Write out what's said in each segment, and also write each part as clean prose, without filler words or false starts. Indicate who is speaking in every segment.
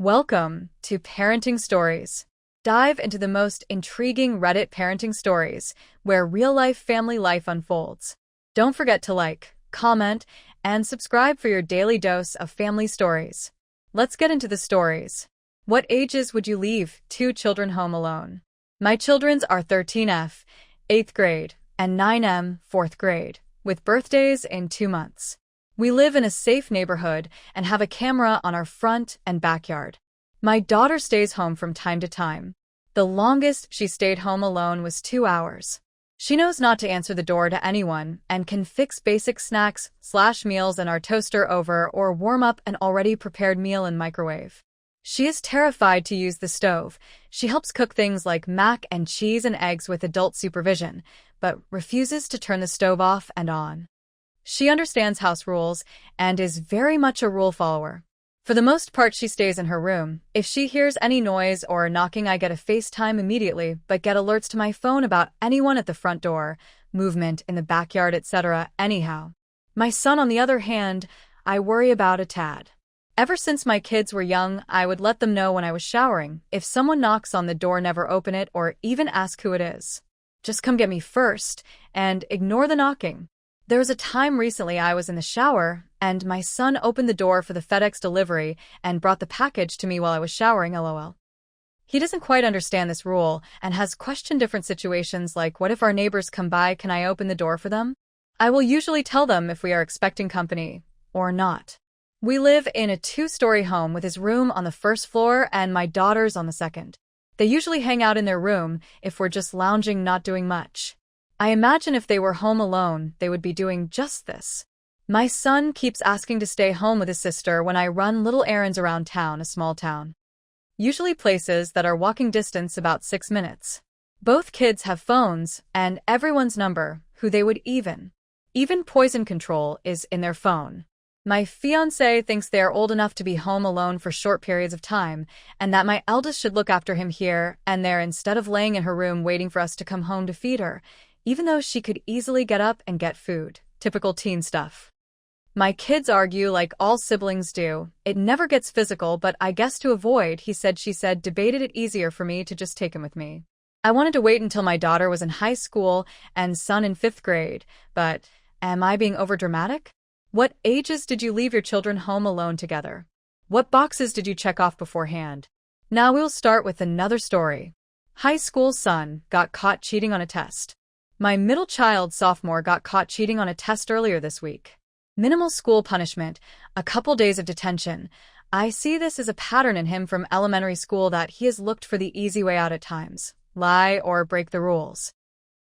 Speaker 1: Welcome to Parenting Stories. Dive into the most intriguing Reddit parenting stories where real-life family life unfolds. Don't forget to like, comment, and subscribe for your daily dose of family stories. Let's get into the stories. What ages would you leave two children home alone? My children's are 13F, 8th grade, and 9M, 4th grade, with birthdays in 2 months. We live in a safe neighborhood and have a camera on our front and backyard. My daughter stays home from time to time. The longest she stayed home alone was 2 hours. She knows not to answer the door to anyone and can fix basic snacks/meals in our toaster over or warm up an already prepared meal in microwave. She is terrified to use the stove. She helps cook things like mac and cheese and eggs with adult supervision, but refuses to turn the stove off and on. She understands house rules and is very much a rule follower. For the most part, she stays in her room. If she hears any noise or knocking, I get a FaceTime immediately, but get alerts to my phone about anyone at the front door, movement in the backyard, etc. Anyhow. My son, on the other hand, I worry about a tad. Ever since my kids were young, I would let them know when I was showering. If someone knocks on the door, never open it or even ask who it is. Just come get me first and ignore the knocking. There was a time recently I was in the shower, and my son opened the door for the FedEx delivery and brought the package to me while I was showering, lol. He doesn't quite understand this rule and has questioned different situations like, what if our neighbors come by, can I open the door for them? I will usually tell them if we are expecting company, or not. We live in a 2-story home with his room on the first floor and my daughter's on the second. They usually hang out in their room if we're just lounging, not doing much. I imagine if they were home alone, they would be doing just this. My son keeps asking to stay home with his sister when I run little errands around town, a small town. Usually places that are walking distance about 6 minutes. Both kids have phones and everyone's number, who they would even poison control is in their phone. My fiancé thinks they are old enough to be home alone for short periods of time, and that my eldest should look after him here and there instead of laying in her room waiting for us to come home to feed her, even though she could easily get up and get food. Typical teen stuff. My kids argue like all siblings do. It never gets physical, but I guess to avoid he said she said debated it easier for me to just take him with me. I wanted to wait until my daughter was in high school and son in 5th grade, but am I being overdramatic? What ages did you leave your children home alone together? What boxes did you check off beforehand? Now we'll start with another story. High school son got caught cheating on a test. My middle child, sophomore, got caught cheating on a test earlier this week. Minimal school punishment, a couple days of detention. I see this as a pattern in him from elementary school that he has looked for the easy way out at times, lie or break the rules.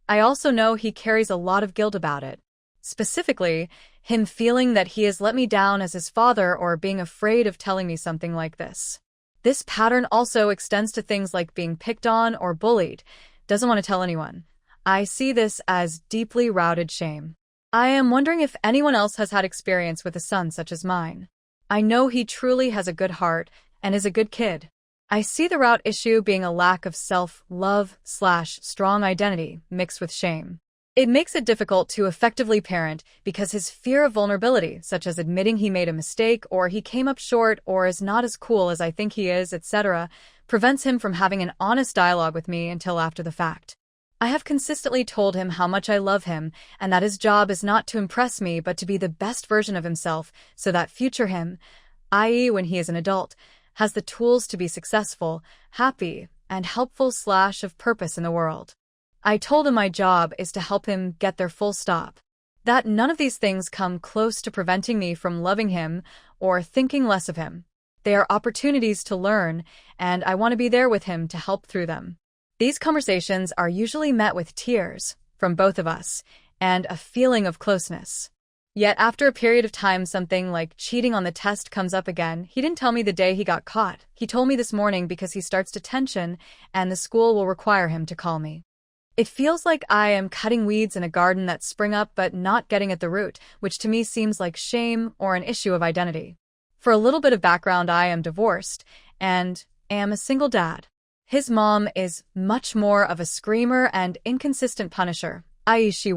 Speaker 1: I also know he carries a lot of guilt about it. Specifically, him feeling that he has let me down as his father or being afraid of telling me something like this. This pattern also extends to things like being picked on or bullied. Doesn't want to tell anyone. I see this as deeply rooted shame. I am wondering if anyone else has had experience with a son such as mine. I know he truly has a good heart and is a good kid. I see the root issue being a lack of self-love/strong identity mixed with shame. It makes it difficult to effectively parent because his fear of vulnerability, such as admitting he made a mistake or he came up short or is not as cool as I think he is, etc., prevents him from having an honest dialogue with me until after the fact. I have consistently told him how much I love him and that his job is not to impress me but to be the best version of himself so that future him, i.e. when he is an adult, has the tools to be successful, happy, and helpful/of purpose in the world. I told him my job is to help him get there, full stop. That none of these things come close to preventing me from loving him or thinking less of him. They are opportunities to learn, and I want to be there with him to help through them. These conversations are usually met with tears from both of us and a feeling of closeness. Yet after a period of time, something like cheating on the test comes up again. He didn't tell me the day he got caught. He told me this morning because he starts detention and the school will require him to call me. It feels like I am cutting weeds in a garden that spring up but not getting at the root, which to me seems like shame or an issue of identity. For a little bit of background, I am divorced and am a single dad. His mom is much more of a screamer and inconsistent punisher, i.e. she